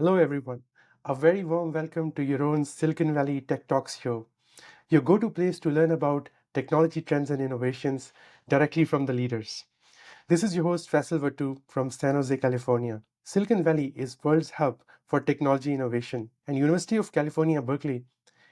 Hello, everyone. A very warm welcome to your own Silicon Valley Tech Talks show, your go to place to learn about technology trends and innovations directly from the leaders. This is your host, Faisal Vatu from San Jose, California. Silicon Valley is world's hub for technology innovation, and University of California, Berkeley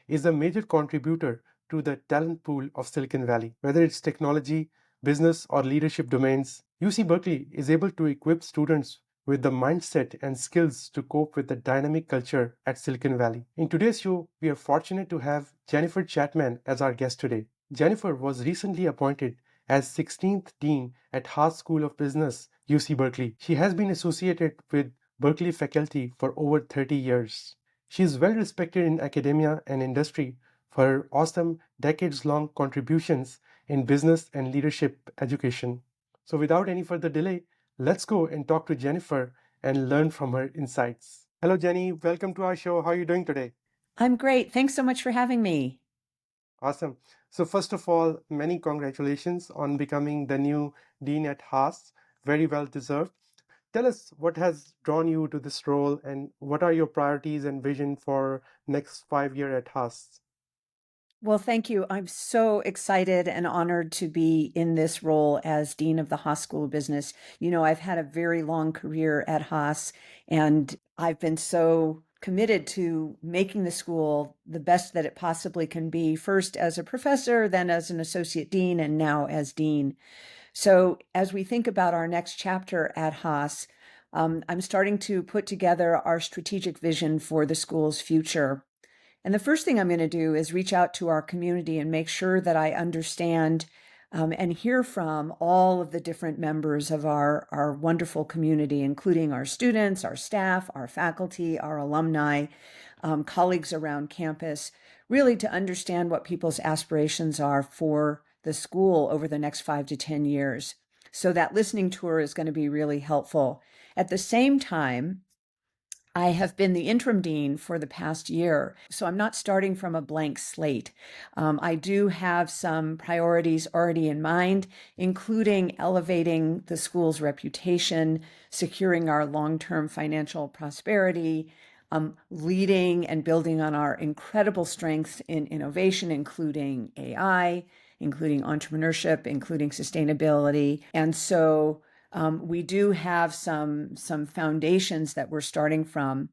is a major contributor to the talent pool of Silicon Valley. Whether it's technology, business, or leadership domains, UC Berkeley is able to equip students with the mindset and skills to cope with the dynamic culture at Silicon Valley. In today's show, we are fortunate to have Jennifer Chatman as our guest today. Jennifer was recently appointed as 16th Dean at Haas School of Business, UC Berkeley. She has been associated with Berkeley faculty for over 30 years. She is well respected in academia and industry for her awesome decades long contributions in business and leadership education. So, without any further delay, let's go and talk to Jennifer and learn from her insights. Hello, Jenny. Welcome to our show. How are you doing today? I'm great. Thanks so much for having me. Awesome. So, first of all, many congratulations on becoming the new dean at Haas. Very well deserved. Tell us what has drawn you to this role and what are your priorities and vision for next 5 year at Haas? Well, thank you. I'm so excited and honored to be in this role as Dean of the Haas School of Business. I've had a very long career at Haas, and I've been so committed to making the school the best that it possibly can be, first as a professor, then as an associate dean, and now as dean. So, as we think about our next chapter at Haas, I'm starting to put together our strategic vision for the school's future. And the first thing I'm going to do is reach out to our community and make sure that I understand and hear from all of the different members of our wonderful community, including our students, our staff, our faculty, our alumni, colleagues around campus, really to understand what people's aspirations are for the school over the next 5 to 10 years. So that listening tour is going to be really helpful. At the same time, I have been the interim dean for the past year, so I'm not starting from a blank slate. I do have some priorities already in mind, including elevating the school's reputation, securing our long-term financial prosperity, leading and building on our incredible strengths in innovation, including AI, including entrepreneurship, including sustainability. And so we do have some foundations that we're starting from.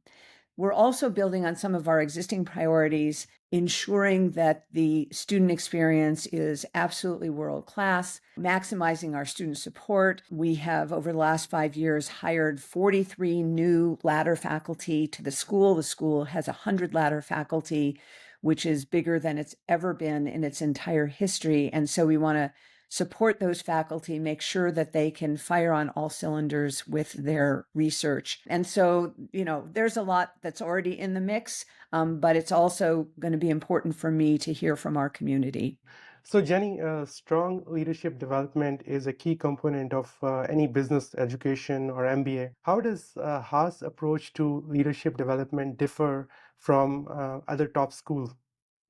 We're also building on some of our existing priorities, ensuring that the student experience is absolutely world class, maximizing our student support. We have, over the last 5 years, hired 43 new ladder faculty to the school. The school has 100 ladder faculty, which is bigger than it's ever been in its entire history. And so we want to support those faculty, make sure that they can fire on all cylinders with their research. And so, there's a lot that's already in the mix, but it's also going to be important for me to hear from our community. So, Jenny, strong leadership development is a key component of any business education or MBA. How does Haas' approach to leadership development differ from other top schools?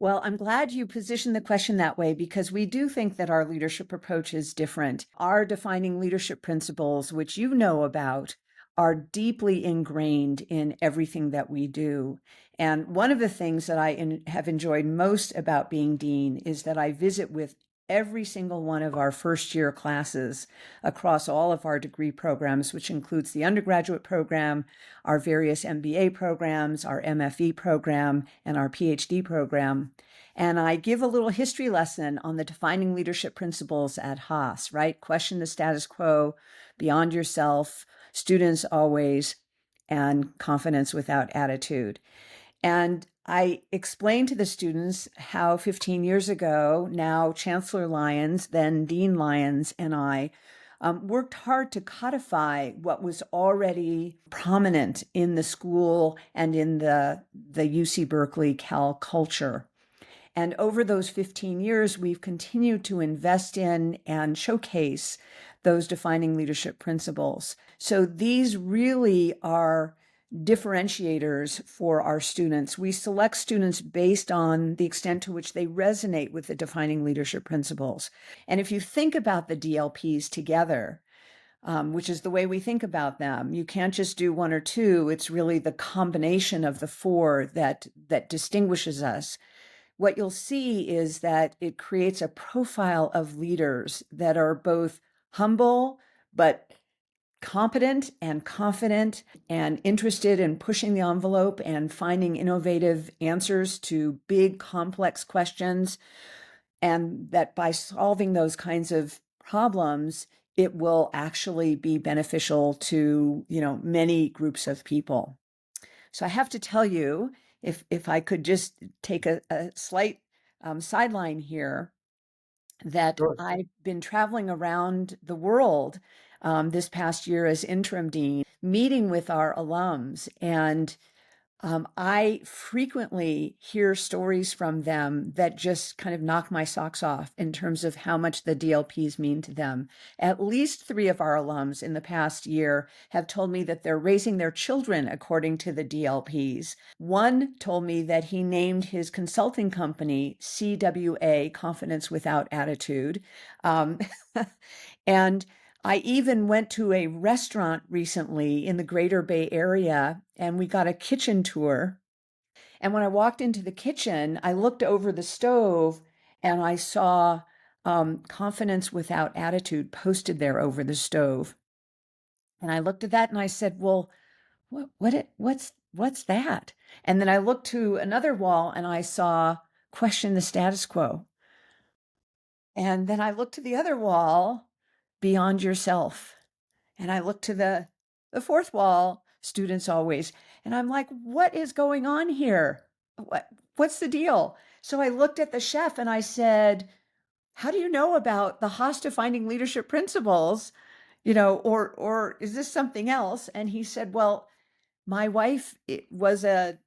Well, I'm glad you positioned the question that way because we do think that our leadership approach is different. Our defining leadership principles, which you know about, are deeply ingrained in everything that we do. And one of the things that I have enjoyed most about being dean is that I visit with every single one of our first year classes across all of our degree programs, which includes the undergraduate program, our various MBA programs, our MFE program, and our PhD program. And I give a little history lesson on the defining leadership principles at Haas, right? Question the status quo, beyond yourself, students always, and confidence without attitude. And I explained to the students how 15 years ago, now Chancellor Lyons, then Dean Lyons, and I worked hard to codify what was already prominent in the school and in the UC Berkeley Cal culture. And over those 15 years, we've continued to invest in and showcase those defining leadership principles. So these really are differentiators for our students. We select students based on the extent to which they resonate with the defining leadership principles. And if you think about the DLPs together, which is the way we think about them. You can't just do one or two. It's really the combination of the four that distinguishes us. What you'll see is that it creates a profile of leaders that are both humble, but competent and confident and interested in pushing the envelope and finding innovative answers to big, complex questions. And that by solving those kinds of problems, it will actually be beneficial to, many groups of people. So I have to tell you, if I could just take a slight sideline here, that Sure. I've been traveling around the world this past year as interim dean, meeting with our alums, and I frequently hear stories from them that just kind of knock my socks off in terms of how much the DLPs mean to them. At least 3 of our alums in the past year have told me that they're raising their children according to the DLPs. One told me that he named his consulting company CWA, Confidence Without Attitude. Um, and I even went to a restaurant recently in the Greater Bay Area and we got a kitchen tour. And when I walked into the kitchen, I looked over the stove and I saw Confidence Without Attitude posted there over the stove. And I looked at that and I said, well, what's that? And then I looked to another wall and I saw question the status quo. And then I looked to the other wall, beyond yourself. And I looked to the fourth wall, students always. And I'm like, what is going on here? What's the deal? So I looked at the chef and I said, how do you know about the Haas Defining Leadership Principles? Or is this something else? And he said, well, my wife was a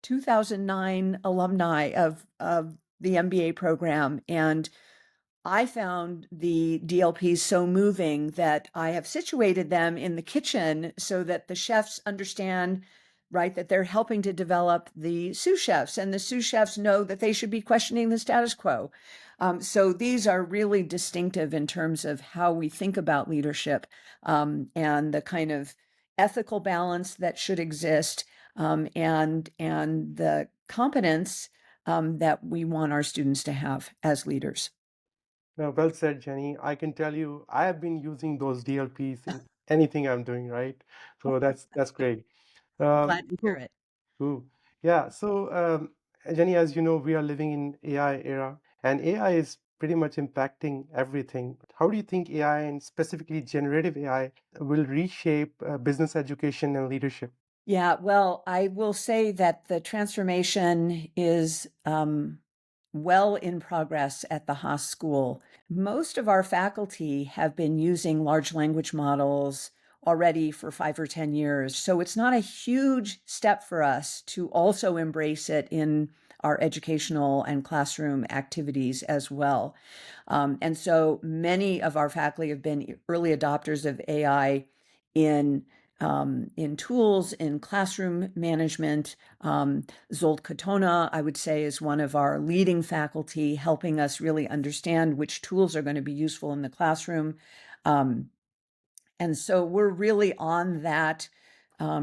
2009 alumni of the MBA program, and I found the DLPs so moving that I have situated them in the kitchen so that the chefs understand, right, that they're helping to develop the sous chefs, and the sous chefs know that they should be questioning the status quo. So these are really distinctive in terms of how we think about leadership, and the kind of ethical balance that should exist, and the competence that we want our students to have as leaders. Well said, Jenny. I can tell you, I have been using those DLPs in anything I'm doing, right? So that's great. Glad to hear So, it. cool. Yeah. So, Jenny, as you know, we are living in AI era, and AI is pretty much impacting everything. How do you think AI, and specifically generative AI, will reshape business education and leadership? Yeah, well, I will say that the transformation is well in progress at the Haas School. Most of our faculty have been using large language models already for 5 or 10 years. So it's not a huge step for us to also embrace it in our educational and classroom activities as well. And so many of our faculty have been early adopters of AI in in tools, in classroom management. Zolt Katona, I would say, is one of our leading faculty, helping us really understand which tools are going to be useful in the classroom. Um, and so we're really on that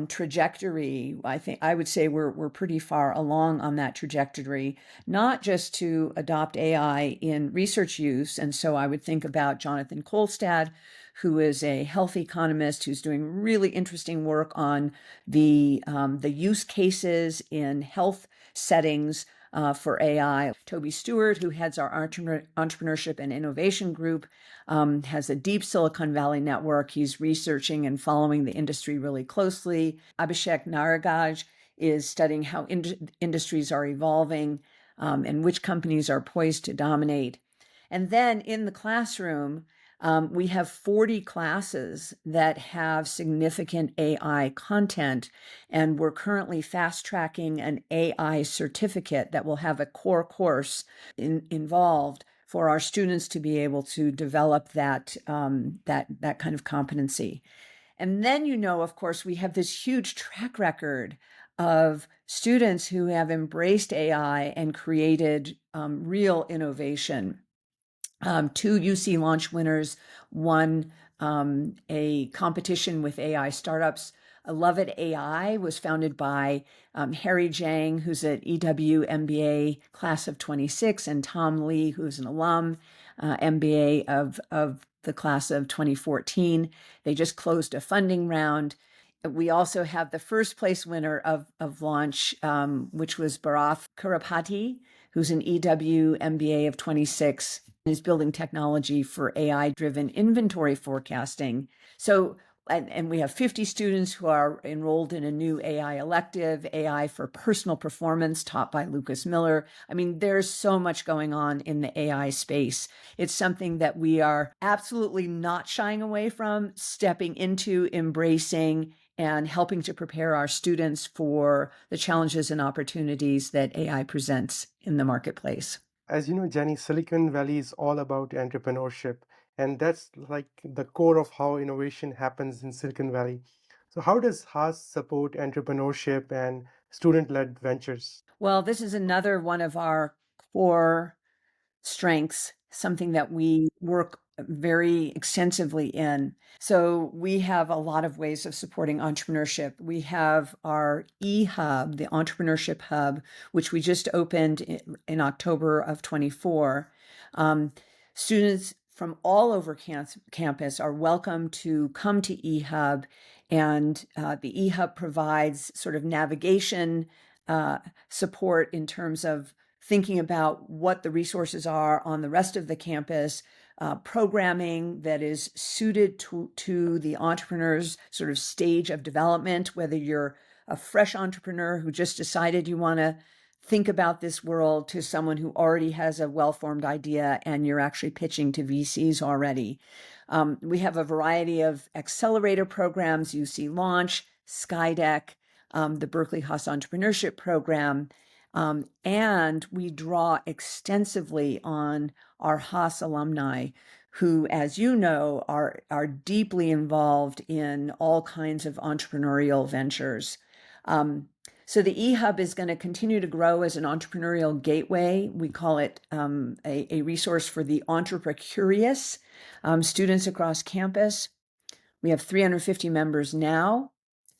trajectory. I think I would say we're pretty far along on that trajectory, not just to adopt AI in research use. And so I would think about Jonathan Kolstad, who is a health economist who's doing really interesting work on the use cases in health settings for AI. Toby Stewart, who heads our entrepreneurship and innovation group, has a deep Silicon Valley network. He's researching and following the industry really closely. Abhishek Naragaj is studying how industries are evolving, and which companies are poised to dominate. And then in the classroom, we have 40 classes that have significant AI content, and we're currently fast tracking an AI certificate that will have a core course involved for our students to be able to develop that kind of competency. And then, of course, we have this huge track record of students who have embraced AI and created real innovation. 2 UC launch winners, one a competition with AI startups. Love It AI was founded by Harry Jang, who's at EW MBA class of 26, and Tom Lee, who's an alum, MBA of the class of 2014. They just closed a funding round. We also have the first place winner of launch, which was Bharath Kurapati, who's an EW MBA of 26, and is building technology for AI-driven inventory forecasting. So, and we have 50 students who are enrolled in a new AI elective, AI for personal performance, taught by Lucas Miller. I mean, there's so much going on in the AI space. It's something that we are absolutely not shying away from, stepping into, embracing, and helping to prepare our students for the challenges and opportunities that AI presents in the marketplace. As you know, Jenny, Silicon Valley is all about entrepreneurship, and that's like the core of how innovation happens in Silicon Valley. So, how does Haas support entrepreneurship and student led ventures? Well, this is another one of our core strengths, something that we work very extensively in. So we have a lot of ways of supporting entrepreneurship. We have our e-hub, the entrepreneurship hub, which we just opened in October of 24. Students from all over campus are welcome to come to eHub, and the eHub provides sort of navigation support in terms of thinking about what the resources are on the rest of the campus, programming that is suited to the entrepreneur's sort of stage of development, whether you're a fresh entrepreneur who just decided you want to think about this world, to someone who already has a well-formed idea and you're actually pitching to VCs already. We have a variety of accelerator programs, UC Launch, Skydeck, the Berkeley Haas Entrepreneurship Program, and we draw extensively on our Haas alumni, who, as you know, are deeply involved in all kinds of entrepreneurial ventures. So the eHub is going to continue to grow as an entrepreneurial gateway. We call it a resource for the entrepreneur-curious students across campus. We have 350 members now,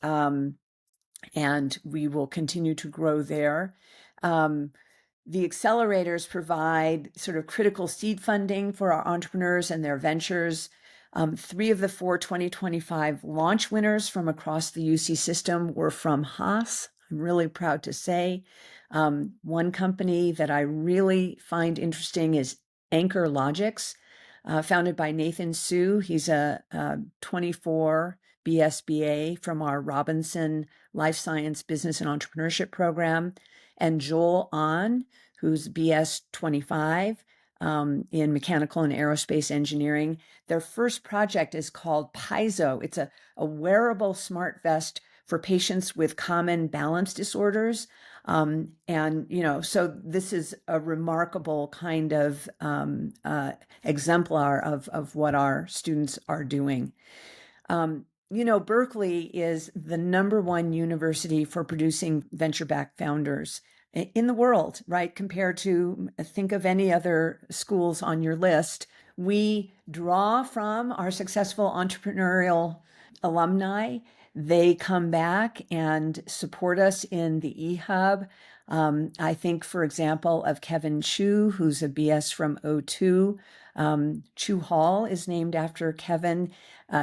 and we will continue to grow there. The accelerators provide sort of critical seed funding for our entrepreneurs and their ventures. 3 of the 4 2025 launch winners from across the UC system were from Haas. I'm really proud to say. One company that I really find interesting is Anchor Logics, founded by Nathan Su. He's a 24 BSBA from our Robinson Life Science Business and Entrepreneurship Program, and Joel Ahn, who's BS 25 in mechanical and aerospace engineering. Their first project is called Piezo. It's a wearable smart vest for patients with common balance disorders. So this is a remarkable kind of exemplar of what our students are doing. Berkeley is the #1 university for producing venture-backed founders in the world, right? Compared to, think of any other schools on your list. We draw from our successful entrepreneurial alumni. They come back and support us in the eHub. I think, for example, of Kevin Chu, who's a BS from O2. Chu Hall is named after Kevin.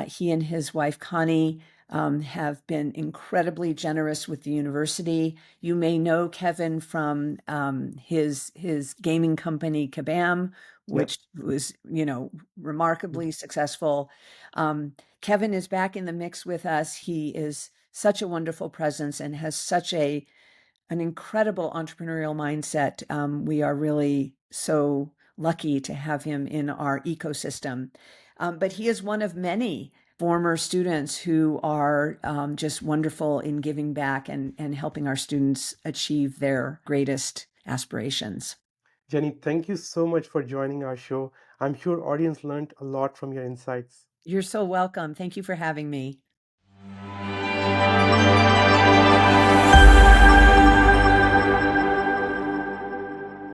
He and his wife, Connie, have been incredibly generous with the university. You may know Kevin from his gaming company, Kabam, Yep. which was, remarkably successful. Kevin is back in the mix with us. He is such a wonderful presence and has such an incredible entrepreneurial mindset. We are really so lucky to have him in our ecosystem. But he is one of many former students who are just wonderful in giving back and helping our students achieve their greatest aspirations. Jenny, thank you so much for joining our show. I'm sure audience learned a lot from your insights. You're so welcome. Thank you for having me.